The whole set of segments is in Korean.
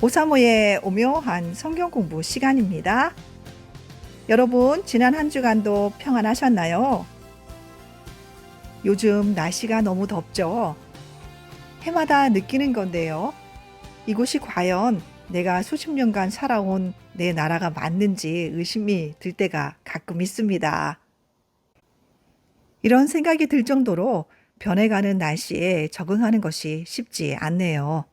오사모의 오묘한 성경 공부 시간입니다. 여러분, 지난 한 주간도 평안하셨나요? 요즘 날씨가 너무 덥죠? 해마다 느끼는 건데요. 이곳이 과연 내가 수십 년간 살아온 내 나라가 맞는지 의심이 들 때가 가끔 있습니다. 이런 생각이 들 정도로 변해가는 날씨에 적응하는 것이 쉽지 않네요.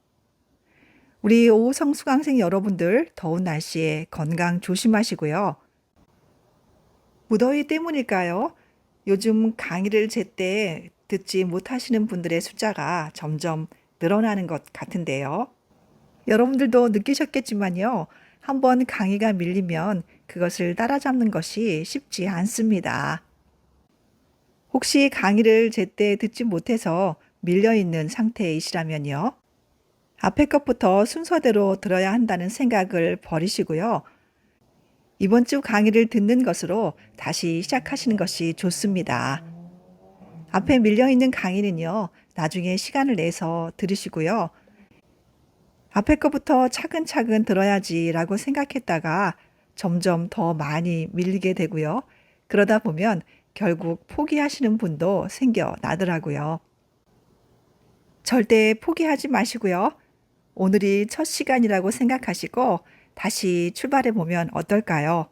우리 오성 수강생 여러분들 더운 날씨에 건강 조심하시고요. 무더위 때문일까요? 요즘 강의를 제때 듣지 못하시는 분들의 숫자가 점점 늘어나는 것 같은데요. 여러분들도 느끼셨겠지만요. 한번 강의가 밀리면 그것을 따라잡는 것이 쉽지 않습니다. 혹시 강의를 제때 듣지 못해서 밀려있는 상태이시라면요. 앞에 것부터 순서대로 들어야 한다는 생각을 버리시고요. 이번 주 강의를 듣는 것으로 다시 시작하시는 것이 좋습니다. 앞에 밀려있는 강의는요, 나중에 시간을 내서 들으시고요. 앞에 것부터 차근차근 들어야지라고 생각했다가 점점 더 많이 밀리게 되고요. 그러다 보면 결국 포기하시는 분도 생겨나더라고요. 절대 포기하지 마시고요. 오늘이 첫 시간이라고 생각하시고 다시 출발해 보면 어떨까요?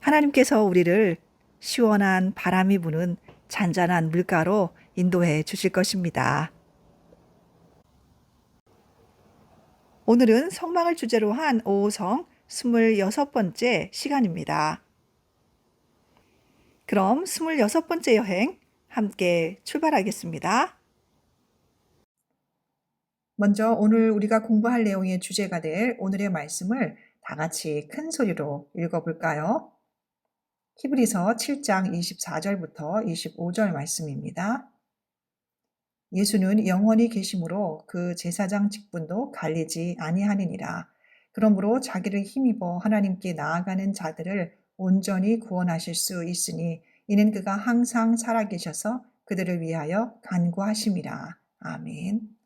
하나님께서 우리를 시원한 바람이 부는 잔잔한 물가로 인도해 주실 것입니다. 오늘은 성막을 주제로 한 5호성 26번째 시간입니다. 그럼 26번째 여행 함께 출발하겠습니다. 먼저 오늘 우리가 공부할 내용의 주제가 될 오늘의 말씀을 다 같이 큰 소리로 읽어볼까요? 히브리서 7장 24절부터 25절 말씀입니다. 예수는 영원히 계심으로 그 제사장 직분도 갈리지 아니하니니라. 그러므로 자기를 힘입어 하나님께 나아가는 자들을 온전히 구원하실 수 있으니 이는 그가 항상 살아계셔서 그들을 위하여 간구하심이라. 아멘.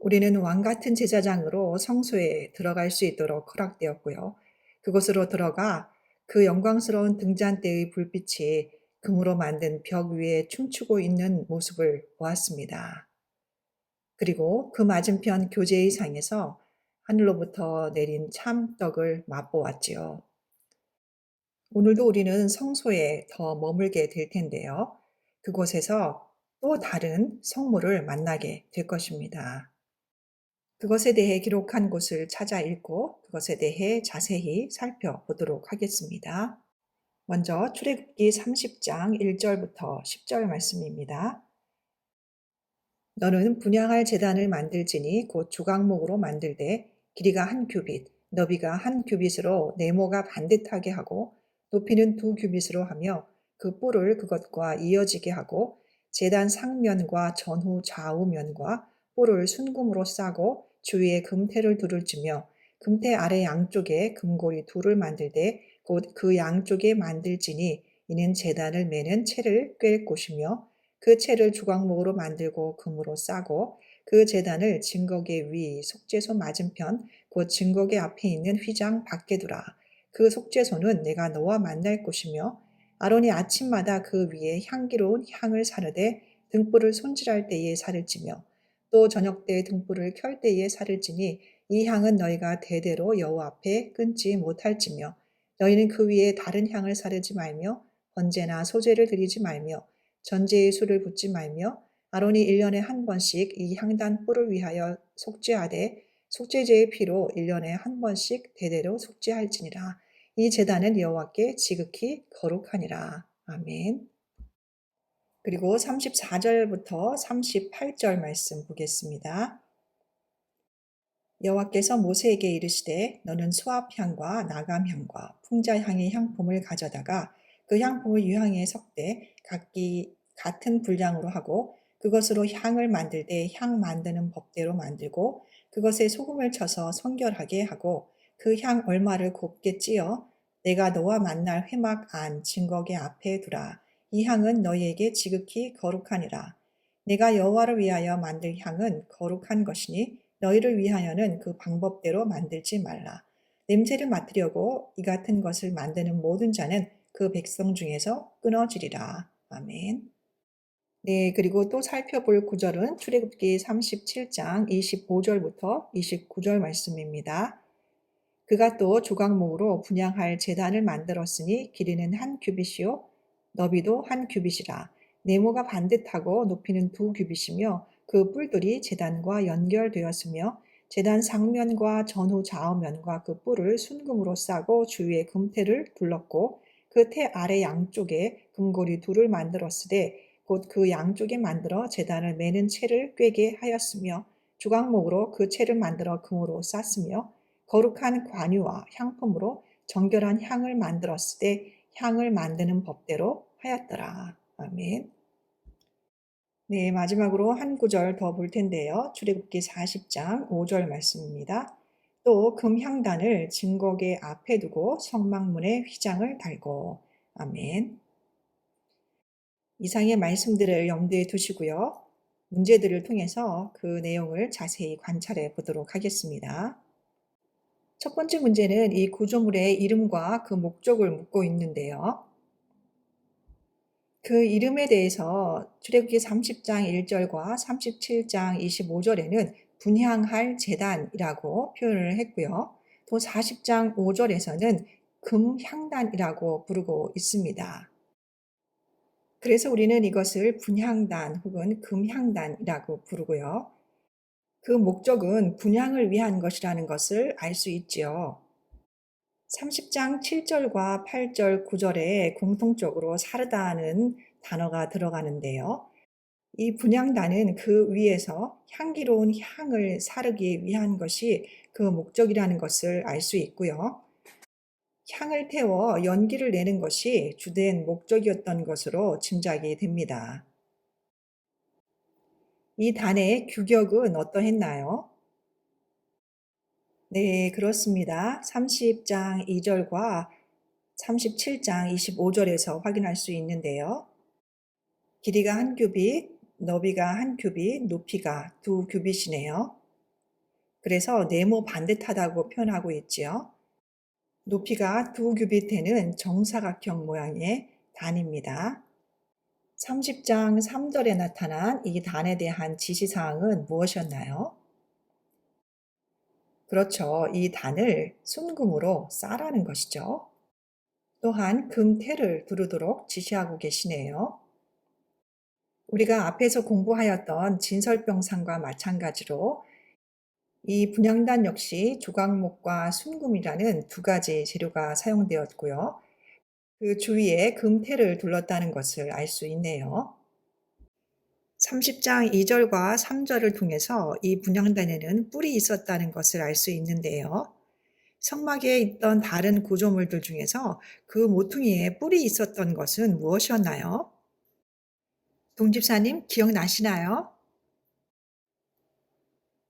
우리는 왕 같은 제사장으로 성소에 들어갈 수 있도록 허락되었고요. 그곳으로 들어가 그 영광스러운 등잔대의 불빛이 금으로 만든 벽 위에 춤추고 있는 모습을 보았습니다. 그리고 그 맞은편 교제의 상에서 하늘로부터 내린 참떡을 맛보았지요. 오늘도 우리는 성소에 더 머물게 될 텐데요. 그곳에서 또 다른 성물을 만나게 될 것입니다. 그것에 대해 기록한 곳을 찾아 읽고 그것에 대해 자세히 살펴보도록 하겠습니다. 먼저 출애굽기 30장 1절부터 10절 말씀입니다. 너는 분향할 제단을 만들지니 곧 조각목으로 만들되 길이가 한 규빗, 너비가 한 규빗으로 네모가 반듯하게 하고 높이는 2규빗으로 하며 그 뿔을 그것과 이어지게 하고 제단 상면과 전후 좌우면과 뿔을 순금으로 싸고 주위에 금태를 둘을 쥐며 금태 아래 양쪽에 금고리 둘을 만들되 곧 그 양쪽에 만들지니 이는 제단을 매는 채를 꿰 곳이며 그 채를 조각목으로 만들고 금으로 싸고 그 제단을 증거계 위 속죄소 맞은편 곧 증거계 앞에 있는 휘장 밖에 두라. 그 속죄소는 내가 너와 만날 곳이며 아론이 아침마다 그 위에 향기로운 향을 사르되 등불을 손질할 때에 살을 찌며 또 저녁 때 등불을 켤 때에 살을 찌니 이 향은 너희가 대대로 여호와 앞에 끊지 못할지며 너희는 그 위에 다른 향을 사르지 말며 번제나 소제를 드리지 말며 전제의 술을 붓지 말며 아론이 1년에 한 번씩 이 향단 뿔을 위하여 속죄하되 속죄제의 피로 1년에 한 번씩 대대로 속죄할지니라. 이 제단은 여호와께 지극히 거룩하니라. 아멘. 그리고 34절부터 38절 말씀 보겠습니다. 여호와께서 모세에게 이르시되 너는 수압향과 나감향과 풍자향의 향품을 가져다가 그 향품을 유향에 섞되 각기 같은 분량으로 하고 그것으로 향을 만들 때 향 만드는 법대로 만들고 그것에 소금을 쳐서 성결하게 하고 그 향 얼마를 곱게 찌어 내가 너와 만날 회막 안 증거계 앞에 두라. 이 향은 너희에게 지극히 거룩하니라. 내가 여호와를 위하여 만들 향은 거룩한 것이니 너희를 위하여는 그 방법대로 만들지 말라. 냄새를 맡으려고 이 같은 것을 만드는 모든 자는 그 백성 중에서 끊어지리라. 아멘. 네, 그리고 또 살펴볼 구절은 출애굽기 37장 25절부터 29절 말씀입니다. 그가 또 조각목으로 분향할 제단을 만들었으니 길이는 한 규빗이요 너비도 한 규빗이라. 네모가 반듯하고 높이는 두 규빗이며 그 뿔들이 제단과 연결되었으며 제단 상면과 전후 좌우면과 그 뿔을 순금으로 싸고 주위에 금태를 둘렀고 그 태 아래 양쪽에 금고리 둘을 만들었으되 곧 그 양쪽에 만들어 제단을 매는 채를 꿰게 하였으며 조각목으로 그 채를 만들어 금으로 쌌으며 거룩한 관유와 향품으로 정결한 향을 만들었으되 향을 만드는 법대로 하였더라. 아멘. 네, 마지막으로 한 구절 더 볼 텐데요. 출애굽기 40장 5절 말씀입니다. 또 금향단을 증거계 앞에 두고 성막문에 휘장을 달고. 아멘. 이상의 말씀들을 염두에 두시고요. 문제들을 통해서 그 내용을 자세히 관찰해 보도록 하겠습니다. 첫 번째 문제는 이 구조물의 이름과 그 목적을 묻고 있는데요. 그 이름에 대해서 출애굽기 30장 1절과 37장 25절에는 분향할 제단이라고 표현을 했고요. 또 40장 5절에서는 금향단이라고 부르고 있습니다. 그래서 우리는 이것을 분향단 혹은 금향단이라고 부르고요. 그 목적은 분향을 위한 것이라는 것을 알 수 있지요. 30장 7절과 8절 9절에 공통적으로 사르다는 단어가 들어가는데요. 이 분향단은 그 위에서 향기로운 향을 사르기 위한 것이 그 목적이라는 것을 알 수 있고요. 향을 태워 연기를 내는 것이 주된 목적이었던 것으로 짐작이 됩니다. 이 단의 규격은 어떠했나요? 네, 그렇습니다. 30장 2절과 37장 25절에서 확인할 수 있는데요. 길이가 한 규빗, 너비가 한 규빗, 높이가 두 규빗이네요. 그래서 네모 반듯하다고 표현하고 있지요. 높이가 두 규빗 되는 정사각형 모양의 단입니다. 30장 3절에 나타난 이 단에 대한 지시사항은 무엇이었나요? 그렇죠. 이 단을 순금으로 싸라는 것이죠. 또한 금태를 두르도록 지시하고 계시네요. 우리가 앞에서 공부하였던 진설병상과 마찬가지로 이 분향단 역시 조각목과 순금이라는 두 가지 재료가 사용되었고요. 그 주위에 금태를 둘렀다는 것을 알 수 있네요. 30장 2절과 3절을 통해서 이 분향단에는 뿔이 있었다는 것을 알 수 있는데요. 성막에 있던 다른 구조물들 중에서 그 모퉁이에 뿔이 있었던 것은 무엇이었나요? 동집사님 기억나시나요?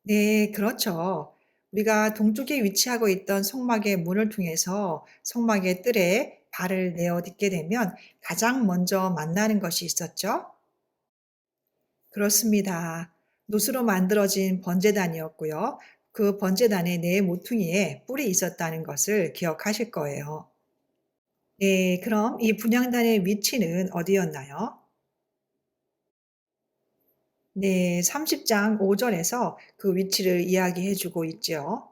네, 그렇죠. 우리가 동쪽에 위치하고 있던 성막의 문을 통해서 성막의 뜰에 발을 내어 딛게 되면 가장 먼저 만나는 것이 있었죠? 그렇습니다. 놋으로 만들어진 번제단이었고요. 그 번제단의 네 모퉁이에 뿔이 있었다는 것을 기억하실 거예요. 네, 그럼 이 분향단의 위치는 어디였나요? 네, 30장 5절에서 그 위치를 이야기해 주고 있죠.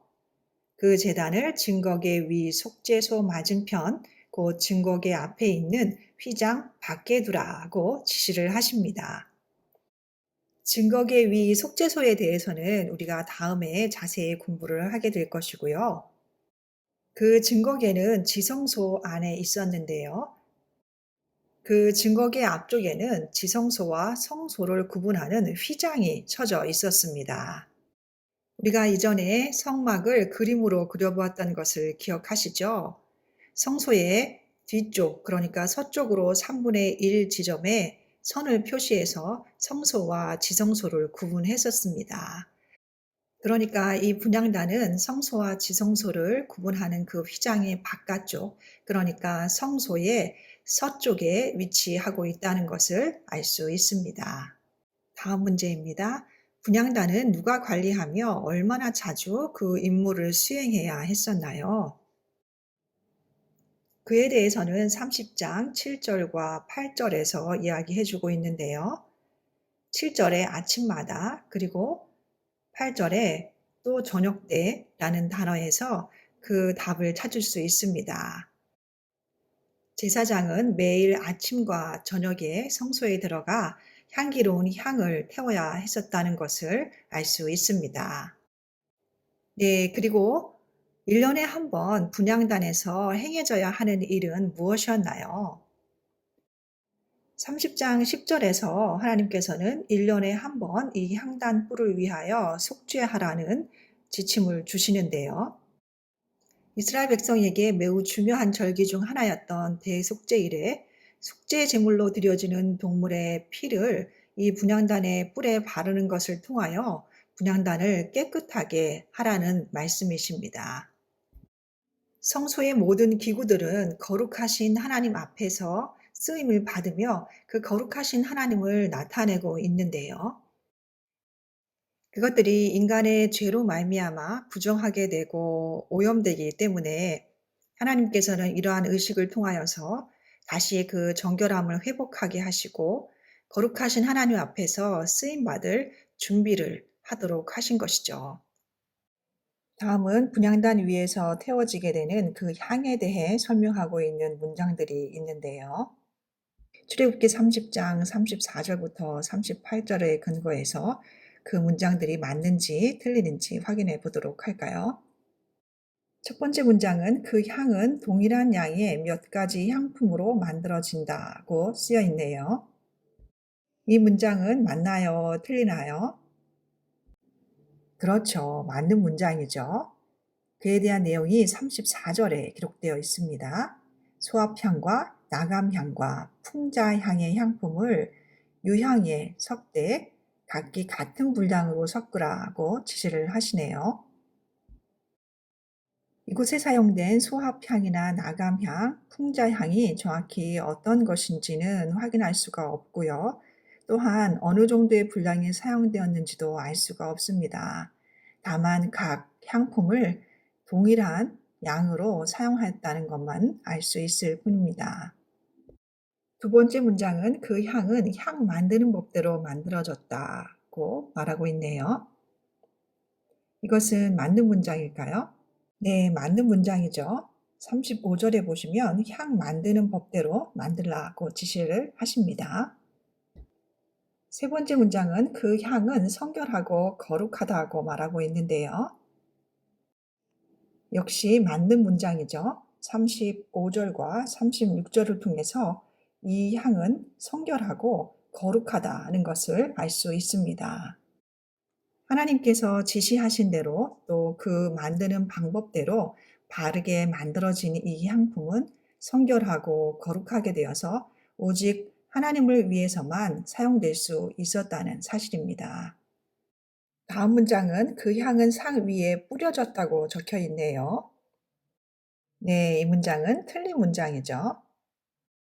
그 제단을 증거계 위 속죄소 맞은편, 곧 증거계 앞에 있는 휘장 밖에 두라고 지시를 하십니다. 증거계 위 속죄소에 대해서는 우리가 다음에 자세히 공부를 하게 될 것이고요. 그 증거계는 지성소 안에 있었는데요. 그 증거계 앞쪽에는 지성소와 성소를 구분하는 휘장이 쳐져 있었습니다. 우리가 이전에 성막을 그림으로 그려보았던 것을 기억하시죠? 성소의 뒤쪽, 그러니까 서쪽으로 3분의 1 지점에 선을 표시해서 성소와 지성소를 구분했었습니다. 그러니까 이 분향단은 성소와 지성소를 구분하는 그 휘장의 바깥쪽, 그러니까 성소의 서쪽에 위치하고 있다는 것을 알 수 있습니다. 다음 문제입니다. 분향단은 누가 관리하며 얼마나 자주 그 임무를 수행해야 했었나요? 그에 대해서는 30장 7절과 8절에서 이야기해 주고 있는데요. 7절에 아침마다 그리고 8절에 또 저녁 때라는 단어에서 그 답을 찾을 수 있습니다. 제사장은 매일 아침과 저녁에 성소에 들어가 향기로운 향을 태워야 했었다는 것을 알 수 있습니다. 네, 그리고 1년에 한 번 분향단에서 행해져야 하는 일은 무엇이었나요? 30장 10절에서 하나님께서는 1년에 한 번 이 향단 뿔을 위하여 속죄하라는 지침을 주시는데요. 이스라엘 백성에게 매우 중요한 절기 중 하나였던 대속죄일에 속죄 제물로 드려지는 동물의 피를 이 분향단의 뿔에 바르는 것을 통하여 분향단을 깨끗하게 하라는 말씀이십니다. 성소의 모든 기구들은 거룩하신 하나님 앞에서 쓰임을 받으며 그 거룩하신 하나님을 나타내고 있는데요. 그것들이 인간의 죄로 말미암아 부정하게 되고 오염되기 때문에 하나님께서는 이러한 의식을 통하여서 다시 그 정결함을 회복하게 하시고 거룩하신 하나님 앞에서 쓰임 받을 준비를 하도록 하신 것이죠. 다음은 분향단 위에서 태워지게 되는 그 향에 대해 설명하고 있는 문장들이 있는데요. 출애굽기 30장 34절부터 38절에 근거해서 그 문장들이 맞는지 틀리는지 확인해 보도록 할까요? 첫 번째 문장은 그 향은 동일한 양의 몇 가지 향품으로 만들어진다고 쓰여 있네요. 이 문장은 맞나요? 틀리나요? 그렇죠. 맞는 문장이죠. 그에 대한 내용이 34절에 기록되어 있습니다. 소합향과 나감향과 풍자향의 향품을 유향에 섞되 각기 같은 분량으로 섞으라고 지시를 하시네요. 이곳에 사용된 소합향이나 나감향, 풍자향이 정확히 어떤 것인지는 확인할 수가 없고요. 또한 어느 정도의 분량이 사용되었는지도 알 수가 없습니다. 다만 각 향품을 동일한 양으로 사용했다는 것만 알 수 있을 뿐입니다. 두 번째 문장은 그 향은 향 만드는 법대로 만들어졌다고 말하고 있네요. 이것은 맞는 문장일까요? 네, 맞는 문장이죠. 35절에 보시면 향 만드는 법대로 만들라고 지시를 하십니다. 세 번째 문장은 그 향은 성결하고 거룩하다고 말하고 있는데요. 역시 맞는 문장이죠. 35절과 36절을 통해서 이 향은 성결하고 거룩하다는 것을 알 수 있습니다. 하나님께서 지시하신 대로 또 그 만드는 방법대로 바르게 만들어진 이 향품은 성결하고 거룩하게 되어서 오직 하나님을 위해서만 사용될 수 있었다는 사실입니다. 다음 문장은 그 향은 상 위에 뿌려졌다고 적혀 있네요. 네, 이 문장은 틀린 문장이죠.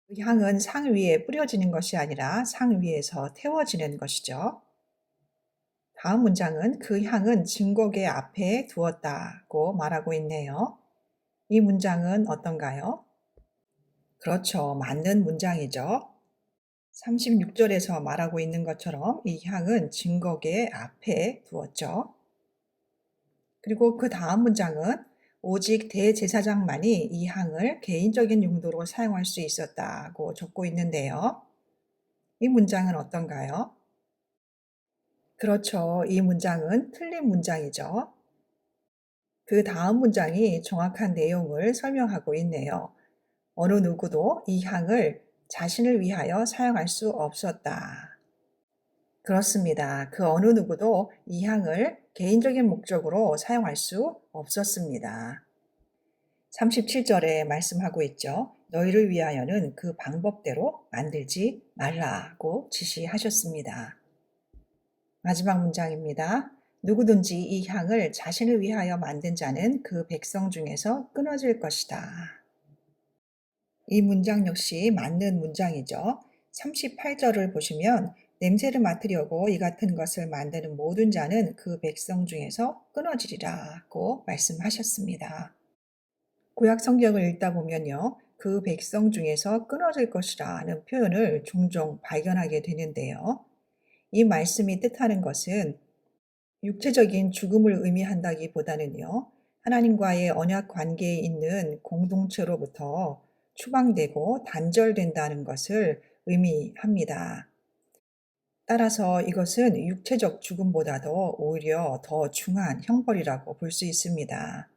그 향은 상 위에 뿌려지는 것이 아니라 상 위에서 태워지는 것이죠. 다음 문장은 그 향은 증거계 앞에 두었다고 말하고 있네요. 이 문장은 어떤가요? 그렇죠. 맞는 문장이죠. 36절에서 말하고 있는 것처럼 이 향은 증거계 앞에 두었죠. 그리고 그 다음 문장은 오직 대제사장만이 이 향을 개인적인 용도로 사용할 수 있었다고 적고 있는데요. 이 문장은 어떤가요? 그렇죠. 이 문장은 틀린 문장이죠. 그 다음 문장이 정확한 내용을 설명하고 있네요. 어느 누구도 이 향을 자신을 위하여 사용할 수 없었다. 그렇습니다. 그 어느 누구도 이 향을 개인적인 목적으로 사용할 수 없었습니다. 37절에 말씀하고 있죠. 너희를 위하여는 그 방법대로 만들지 말라고 지시하셨습니다. 마지막 문장입니다. 누구든지 이 향을 자신을 위하여 만든 자는 그 백성 중에서 끊어질 것이다. 이 문장 역시 맞는 문장이죠. 38절을 보시면 냄새를 맡으려고 이 같은 것을 만드는 모든 자는 그 백성 중에서 끊어지리라고 말씀하셨습니다. 구약 성경을 읽다 보면요. 그 백성 중에서 끊어질 것이라는 표현을 종종 발견하게 되는데요. 이 말씀이 뜻하는 것은 육체적인 죽음을 의미한다기보다는요. 하나님과의 언약 관계에 있는 공동체로부터 추방되고 단절된다는 것을 의미합니다. 따라서 이것은 육체적 죽음보다도 오히려 더 중한 형벌이라고 볼 수 있습니다.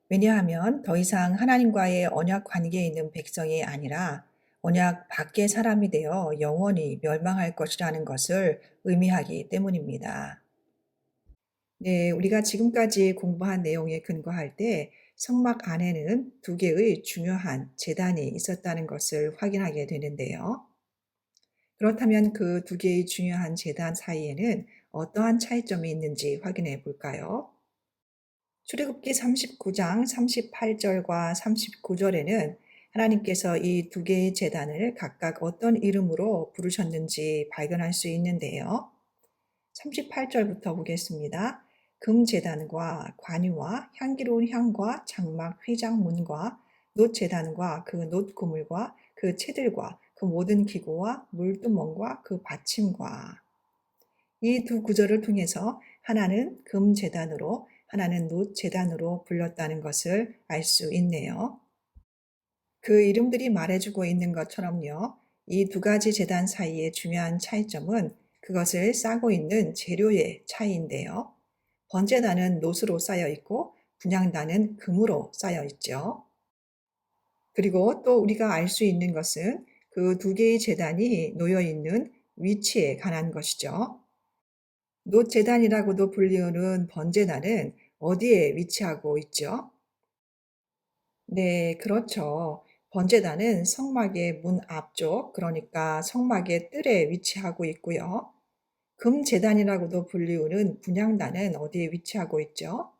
왜냐하면 더 이상 하나님과의 언약 관계에 있는 백성이 아니라 언약 밖의 사람이 되어 영원히 멸망할 것이라는 것을 의미하기 때문입니다. 네, 우리가 지금까지 공부한 내용에 근거할 때 성막 안에는 두 개의 중요한 제단이 있었다는 것을 확인하게 되는데요. 그렇다면 그 두 개의 중요한 제단 사이에는 어떠한 차이점이 있는지 확인해 볼까요? 출애굽기 39장 38절과 39절에는 하나님께서 이 두 개의 제단을 각각 어떤 이름으로 부르셨는지 발견할 수 있는데요. 38절부터 보겠습니다. 금제단과 관유와 향기로운 향과 장막 휘장문과 놋제단과 그 놋고물과 그 채들과 그 모든 기구와 물두멍과 그 받침과 이 두 구절을 통해서 하나는 금제단으로 하나는 놋제단으로 불렸다는 것을 알 수 있네요. 그 이름들이 말해주고 있는 것처럼요. 이 두 가지 제단 사이의 중요한 차이점은 그것을 싸고 있는 재료의 차이인데요. 번제단은 놋으로 쌓여 있고 분향단은 금으로 쌓여 있죠. 그리고 또 우리가 알 수 있는 것은 그 두 개의 제단이 놓여 있는 위치에 관한 것이죠. 놋제단이라고도 불리우는 번제단은 어디에 위치하고 있죠? 네, 그렇죠. 번제단은 성막의 문 앞쪽, 그러니까 성막의 뜰에 위치하고 있고요. 금제단이라고도 불리우는 분향단은 어디에 위치하고 있죠?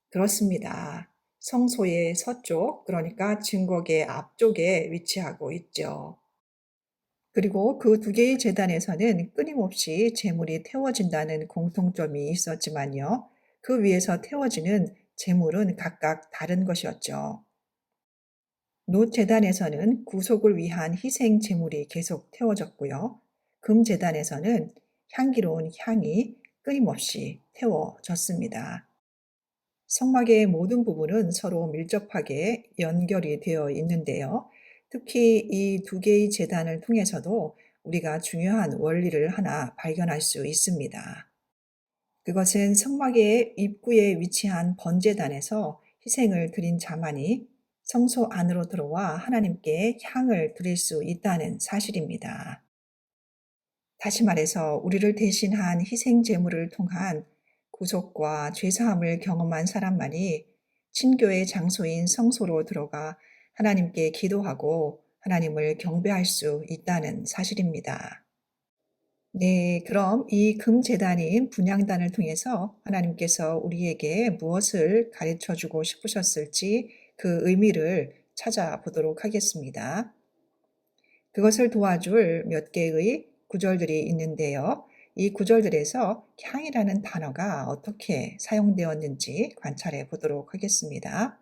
그렇습니다. 성소의 서쪽, 그러니까 증거계 앞쪽에 위치하고 있죠. 그리고 그 두 개의 제단에서는 끊임없이 제물이 태워진다는 공통점이 있었지만요. 그 위에서 태워지는 제물은 각각 다른 것이었죠. 노 재단에서는 구속을 위한 희생 제물이 계속 태워졌고요. 금 재단에서는 향기로운 향이 끊임없이 태워졌습니다. 성막의 모든 부분은 서로 밀접하게 연결이 되어 있는데요. 특히 이 두 개의 재단을 통해서도 우리가 중요한 원리를 하나 발견할 수 있습니다. 그것은 성막의 입구에 위치한 번제단에서 희생을 드린 자만이 성소 안으로 들어와 하나님께 향을 드릴 수 있다는 사실입니다. 다시 말해서 우리를 대신한 희생 제물을 통한 구속과 죄사함을 경험한 사람만이 친교의 장소인 성소로 들어가 하나님께 기도하고 하나님을 경배할 수 있다는 사실입니다. 네, 그럼 이 금제단인 분향단을 통해서 하나님께서 우리에게 무엇을 가르쳐 주고 싶으셨을지 그 의미를 찾아보도록 하겠습니다. 그것을 도와줄 몇 개의 구절들이 있는데요. 이 구절들에서 향이라는 단어가 어떻게 사용되었는지 관찰해 보도록 하겠습니다.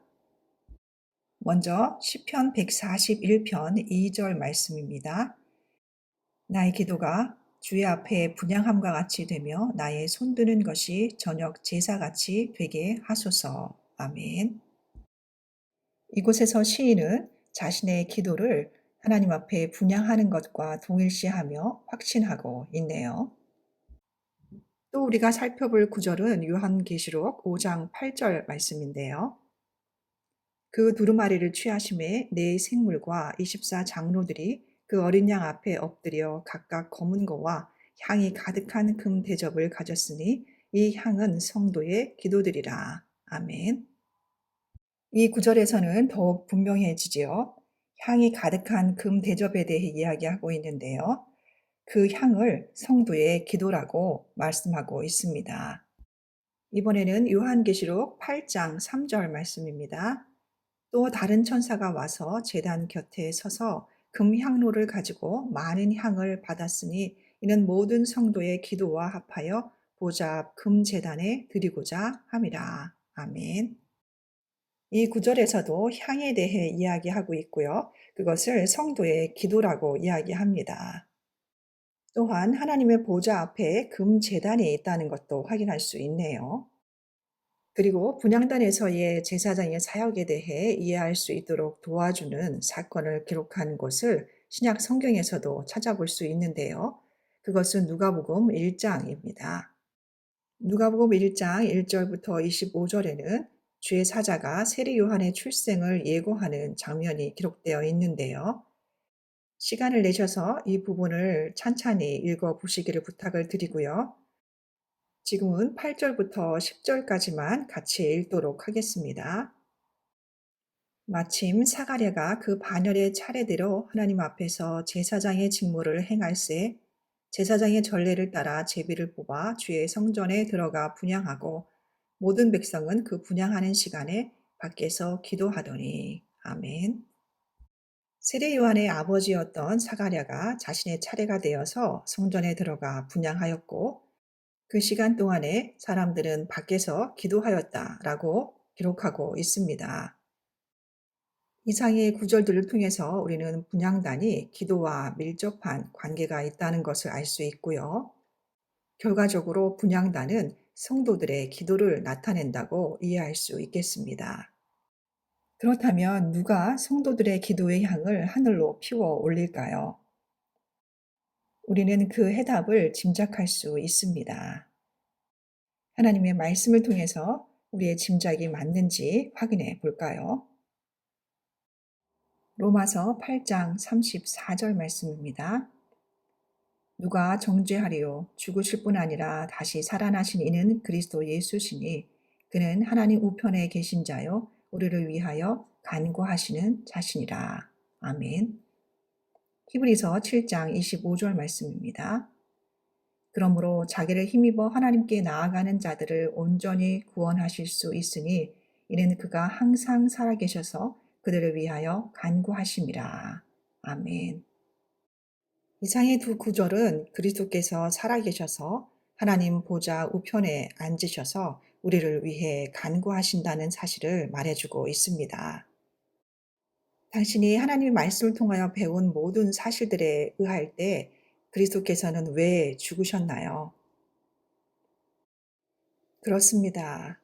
먼저 시편 141편 2절 말씀입니다. 나의 기도가 주의 앞에 분향함과 같이 되며 나의 손드는 것이 저녁 제사같이 되게 하소서. 아멘. 이곳에서 시인은 자신의 기도를 하나님 앞에 분향하는 것과 동일시하며 확신하고 있네요. 또 우리가 살펴볼 구절은 요한계시록 5장 8절 말씀인데요. 그 두루마리를 취하심에 네 생물과 24 장로들이 그 어린 양 앞에 엎드려 각각 검은 거와 향이 가득한 금 대접을 가졌으니 이 향은 성도의 기도들이라. 아멘. 이 구절에서는 더욱 분명해지지요. 향이 가득한 금 대접에 대해 이야기하고 있는데요. 그 향을 성도의 기도라고 말씀하고 있습니다. 이번에는 요한계시록 8장 3절 말씀입니다. 또 다른 천사가 와서 제단 곁에 서서 금향로를 가지고 많은 향을 받았으니 이는 모든 성도의 기도와 합하여 보좌 앞 금제단에 드리고자 함이라. 아멘. 이 구절에서도 향에 대해 이야기하고 있고요. 그것을 성도의 기도라고 이야기합니다. 또한 하나님의 보좌 앞에 금제단이 있다는 것도 확인할 수 있네요. 그리고 분향단에서의 제사장의 사역에 대해 이해할 수 있도록 도와주는 사건을 기록한 곳을 신약 성경에서도 찾아볼 수 있는데요. 그것은 누가복음 1장입니다. 누가복음 1장 1절부터 25절에는 주의 사자가 세례 요한의 출생을 예고하는 장면이 기록되어 있는데요. 시간을 내셔서 이 부분을 찬찬히 읽어 보시기를 부탁을 드리고요. 지금은 8절부터 10절까지만 같이 읽도록 하겠습니다. 마침 사가랴가 그 반열의 차례대로 하나님 앞에서 제사장의 직무를 행할세 제사장의 전례를 따라 제비를 뽑아 주의 성전에 들어가 분향하고 모든 백성은 그 분향하는 시간에 밖에서 기도하더니 아멘. 세례 요한의 아버지였던 사가랴가 자신의 차례가 되어서 성전에 들어가 분향하였고 그 시간 동안에 사람들은 밖에서 기도하였다라고 기록하고 있습니다. 이상의 구절들을 통해서 우리는 분향단이 기도와 밀접한 관계가 있다는 것을 알 수 있고요. 결과적으로 분향단은 성도들의 기도를 나타낸다고 이해할 수 있겠습니다. 그렇다면 누가 성도들의 기도의 향을 하늘로 피워 올릴까요? 우리는 그 해답을 짐작할 수 있습니다. 하나님의 말씀을 통해서 우리의 짐작이 맞는지 확인해 볼까요? 로마서 8장 34절 말씀입니다. 누가 정죄하리요 죽으실 뿐 아니라 다시 살아나신 이는 그리스도 예수시니 그는 하나님 우편에 계신 자요 우리를 위하여 간구하시는 자신이라. 아멘. 히브리서 7장 25절 말씀입니다. 그러므로 자기를 힘입어 하나님께 나아가는 자들을 온전히 구원하실 수 있으니 이는 그가 항상 살아계셔서 그들을 위하여 간구하심이라. 아멘. 이상의 두 구절은 그리스도께서 살아계셔서 하나님 보좌 우편에 앉으셔서 우리를 위해 간구하신다는 사실을 말해주고 있습니다. 당신이 하나님의 말씀을 통하여 배운 모든 사실들에 의할 때 그리스도께서는 왜 죽으셨나요? 그렇습니다.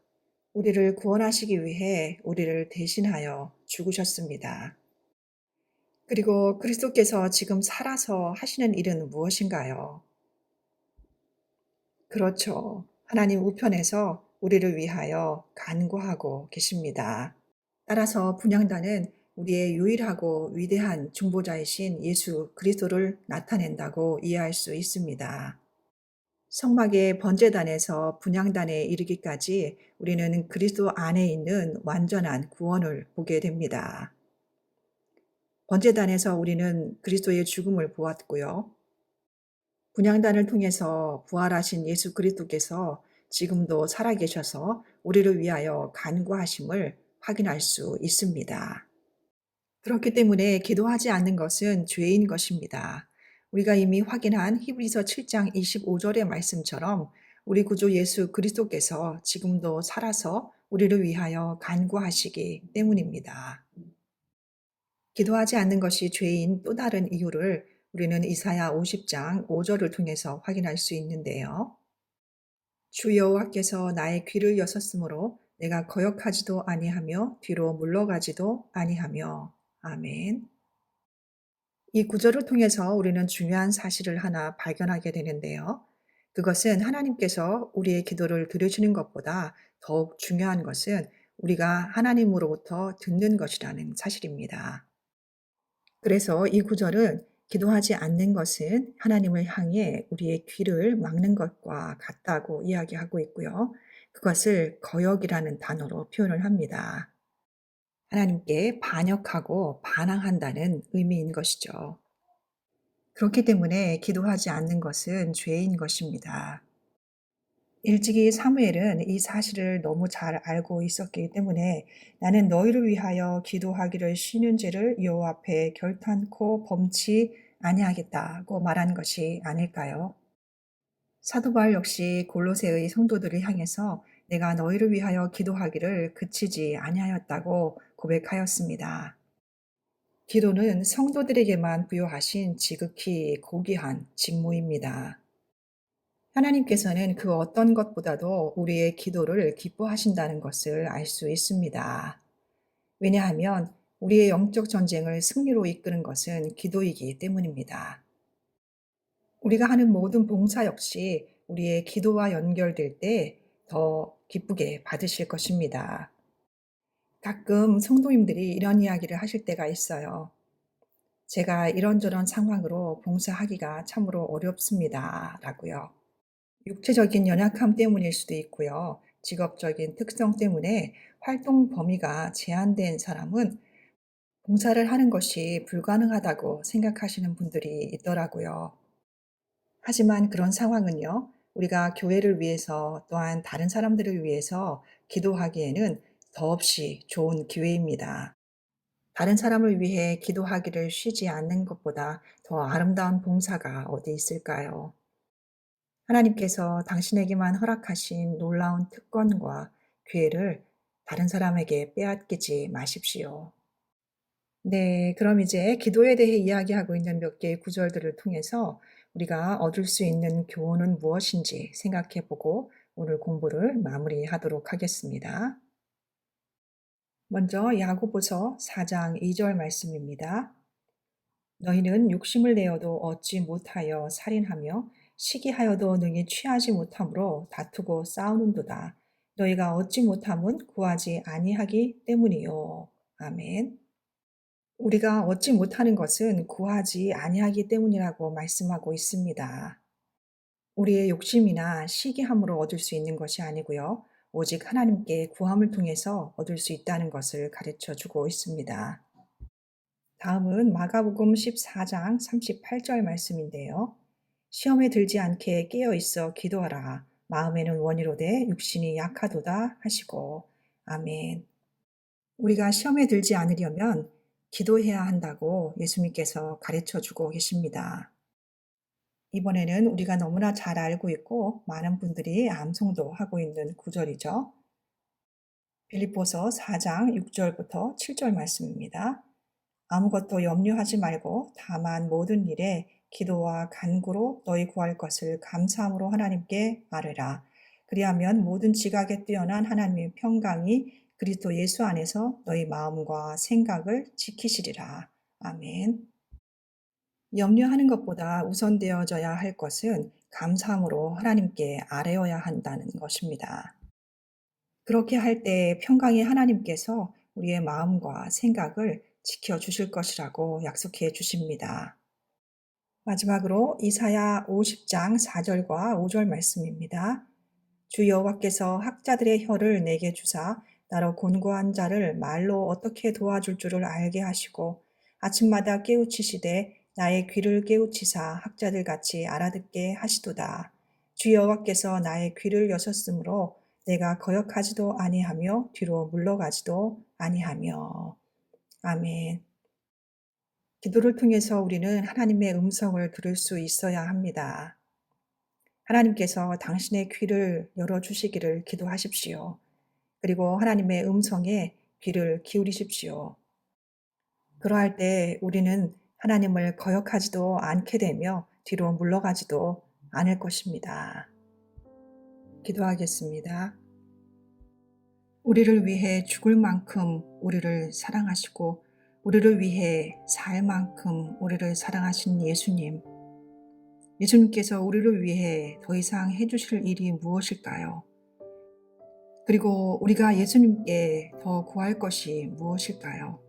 우리를 구원하시기 위해 우리를 대신하여 죽으셨습니다. 그리고 그리스도께서 지금 살아서 하시는 일은 무엇인가요? 그렇죠. 하나님 우편에서 우리를 위하여 간구하고 계십니다. 따라서 분향단은 우리의 유일하고 위대한 중보자이신 예수 그리스도를 나타낸다고 이해할 수 있습니다. 성막의 번제단에서 분향단에 이르기까지 우리는 그리스도 안에 있는 완전한 구원을 보게 됩니다. 번제단에서 우리는 그리스도의 죽음을 보았고요. 분향단을 통해서 부활하신 예수 그리스도께서 지금도 살아계셔서 우리를 위하여 간구하심을 확인할 수 있습니다. 그렇기 때문에 기도하지 않는 것은 죄인 것입니다. 우리가 이미 확인한 히브리서 7장 25절의 말씀처럼 우리 구주 예수 그리스도께서 지금도 살아서 우리를 위하여 간구하시기 때문입니다. 기도하지 않는 것이 죄인 또 다른 이유를 우리는 이사야 50장 5절을 통해서 확인할 수 있는데요. 주 여호와께서 나의 귀를 여셨으므로 내가 거역하지도 아니하며 뒤로 물러가지도 아니하며 아멘. 이 구절을 통해서 우리는 중요한 사실을 하나 발견하게 되는데요. 그것은 하나님께서 우리의 기도를 들으시는 것보다 더욱 중요한 것은 우리가 하나님으로부터 듣는 것이라는 사실입니다. 그래서 이 구절은 기도하지 않는 것은 하나님을 향해 우리의 귀를 막는 것과 같다고 이야기하고 있고요. 그것을 거역이라는 단어로 표현을 합니다. 하나님께 반역하고 반항한다는 의미인 것이죠. 그렇기 때문에 기도하지 않는 것은 죄인 것입니다. 일찍이 사무엘은 이 사실을 너무 잘 알고 있었기 때문에 나는 너희를 위하여 기도하기를 쉬는 죄를 여호와 앞에 결탄코 범치 아니하겠다고 말한 것이 아닐까요? 사도 바울 역시 골로새의 성도들을 향해서 내가 너희를 위하여 기도하기를 그치지 아니하였다고 고백하였습니다. 기도는 성도들에게만 부여하신 지극히 고귀한 직무입니다. 하나님께서는 그 어떤 것보다도 우리의 기도를 기뻐하신다는 것을 알 수 있습니다. 왜냐하면 우리의 영적 전쟁을 승리로 이끄는 것은 기도이기 때문입니다. 우리가 하는 모든 봉사 역시 우리의 기도와 연결될 때 더 기쁘게 받으실 것입니다. 가끔 성도님들이 이런 이야기를 하실 때가 있어요. 제가 이런저런 상황으로 봉사하기가 참으로 어렵습니다. 라고요. 육체적인 연약함 때문일 수도 있고요. 직업적인 특성 때문에 활동 범위가 제한된 사람은 봉사를 하는 것이 불가능하다고 생각하시는 분들이 있더라고요. 하지만 그런 상황은요, 우리가 교회를 위해서 또한 다른 사람들을 위해서 기도하기에는 더없이 좋은 기회입니다. 다른 사람을 위해 기도하기를 쉬지 않는 것보다 더 아름다운 봉사가 어디 있을까요? 하나님께서 당신에게만 허락하신 놀라운 특권과 기회를 다른 사람에게 빼앗기지 마십시오. 네, 그럼 이제 기도에 대해 이야기하고 있는 몇 개의 구절들을 통해서 우리가 얻을 수 있는 교훈은 무엇인지 생각해 보고 오늘 공부를 마무리하도록 하겠습니다. 먼저 야고보서 4장 2절 말씀입니다. 너희는 욕심을 내어도 얻지 못하여 살인하며 시기하여도 능히 취하지 못함으로 다투고 싸우는도다. 너희가 얻지 못함은 구하지 아니하기 때문이요. 아멘. 우리가 얻지 못하는 것은 구하지 아니하기 때문이라고 말씀하고 있습니다. 우리의 욕심이나 시기함으로 얻을 수 있는 것이 아니고요. 오직 하나님께 구함을 통해서 얻을 수 있다는 것을 가르쳐 주고 있습니다. 다음은 마가복음 14장 38절 말씀인데요. 시험에 들지 않게 깨어 있어 기도하라. 마음에는 원이로되 육신이 약하도다 하시고. 아멘. 우리가 시험에 들지 않으려면 기도해야 한다고 예수님께서 가르쳐 주고 계십니다. 이번에는 우리가 너무나 잘 알고 있고 많은 분들이 암송도 하고 있는 구절이죠. 빌립보서 4장 6절부터 7절 말씀입니다. 아무것도 염려하지 말고 다만 모든 일에 기도와 간구로 너희 구할 것을 감사함으로 하나님께 아뢰라. 그리하면 모든 지각에 뛰어난 하나님의 평강이 그리스도 예수 안에서 너희 마음과 생각을 지키시리라. 아멘. 염려하는 것보다 우선되어져야 할 것은 감사함으로 하나님께 아뢰어야 한다는 것입니다. 그렇게 할 때 평강의 하나님께서 우리의 마음과 생각을 지켜주실 것이라고 약속해 주십니다. 마지막으로 이사야 50장 4절과 5절 말씀입니다. 주 여호와께서 학자들의 혀를 내게 주사 나로 곤고한 자를 말로 어떻게 도와줄 줄을 알게 하시고 아침마다 깨우치시되 나의 귀를 깨우치사 학자들 같이 알아듣게 하시도다. 주 여호와께서 나의 귀를 여셨으므로 내가 거역하지도 아니하며 뒤로 물러가지도 아니하며. 아멘. 기도를 통해서 우리는 하나님의 음성을 들을 수 있어야 합니다. 하나님께서 당신의 귀를 열어주시기를 기도하십시오. 그리고 하나님의 음성에 귀를 기울이십시오. 그러할 때 우리는 하나님을 거역하지도 않게 되며 뒤로 물러가지도 않을 것입니다. 기도하겠습니다. 우리를 위해 죽을 만큼 우리를 사랑하시고 우리를 위해 살 만큼 우리를 사랑하신 예수님. 예수님께서 우리를 위해 더 이상 해주실 일이 무엇일까요? 그리고 우리가 예수님께 더 구할 것이 무엇일까요?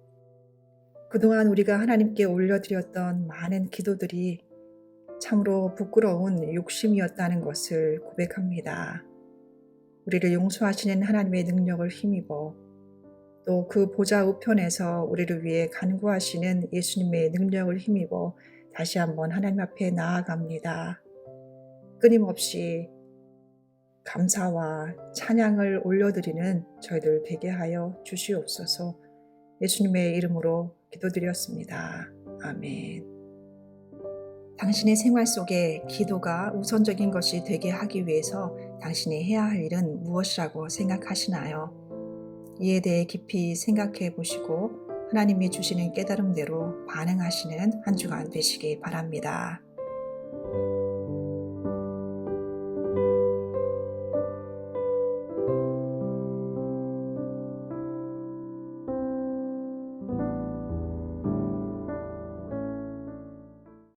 그동안 우리가 하나님께 올려드렸던 많은 기도들이 참으로 부끄러운 욕심이었다는 것을 고백합니다. 우리를 용서하시는 하나님의 능력을 힘입어 또 그 보좌 우편에서 우리를 위해 간구하시는 예수님의 능력을 힘입어 다시 한번 하나님 앞에 나아갑니다. 끊임없이 감사와 찬양을 올려드리는 저희들 되게 하여 주시옵소서. 예수님의 이름으로 기도드렸습니다. 아멘. 당신의 생활 속에 기도가 우선적인 것이 되게 하기 위해서 당신이 해야 할 일은 무엇이라고 생각하시나요? 이에 대해 깊이 생각해 보시고 하나님이 주시는 깨달음대로 반응하시는 한 주간 되시기 바랍니다.